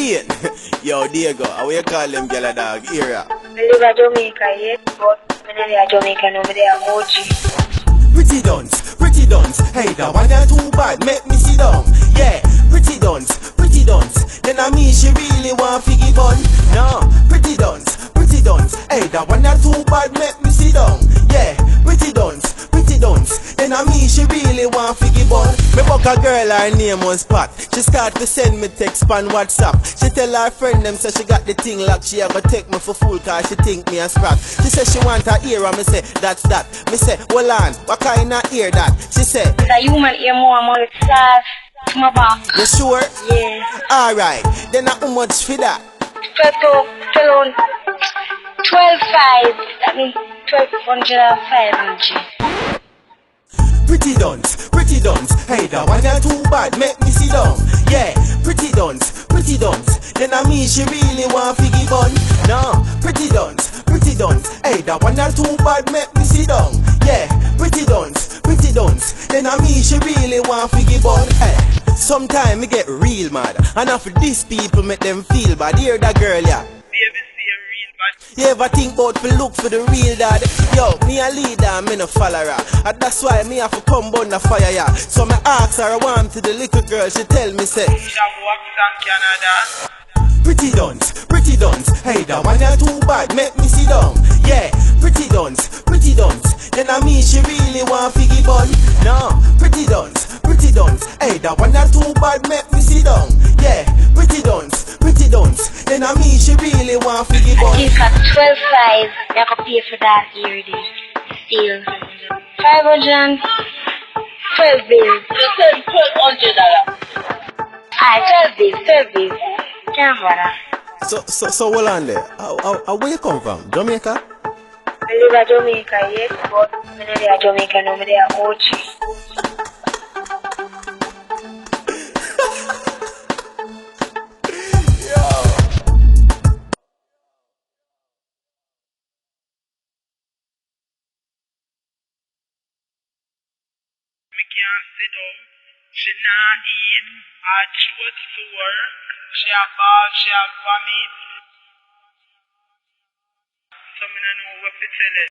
Spain. Yo, Diego, how you call them gyal dog? Era. I live in Jamaica, yes, but I don't live in Jamaica, no, I am OG. Pretty dons, hey, that one not too bad, make me sit down. Yeah, pretty dons. Then I mean she really want figgy bun. No, pretty dons, hey, that one not too bad, make me sit down. Yeah, pretty dons. Then I mean she really want figgy bun. Me book a girl, her name was Pat. She start to send me text on WhatsApp. She tell her friend them say she got the thing locked. She a go take me for fool cause she think me a scrap. She say she want her ear and me say that's that. Me say hold on, what kind of ear that? She say It's a human ear more, I'm on the flat to my back. you sure? Yeah. Alright, then how much for that? 12.5, that means 1205. Pretty dons, hey, that one not too bad, make me sit down. Yeah, pretty dons. Then I mean she really want figgy bun. No, pretty dons, hey, that one not too bad, make me sit down. Yeah, pretty dons. Then I mean she really want figgy bun. Hey, sometime me get real mad, and after these people make them feel bad. Hear that girl, yeah. You ever think about to look for the real dad? Yo, me a leader, me no follower. And that's why me have to come burn the fire, yeah. So me ask her, I want to the little girl, she tell me, say pretty dons, hey, that one not too bad, make me sit down. Yeah, pretty dons. Then I mean she really want figgy bun. No, pretty dons, hey, that one not too bad, make me sit down. Yeah, pretty dons. Then I mean she really want figgy bun. It's at 12.5, you have to pay for that here, still 512 bills. You said $1,200. Alright, 12 bills. Can't bother. So hold on there. Where you come from? Jamaica? I live in Jamaica, yes, but I don't live in Jamaica, no, I am OG. Me can't sit down. She not eat. I choose to her. She a ball, she a vomit. So me no know what to tell her.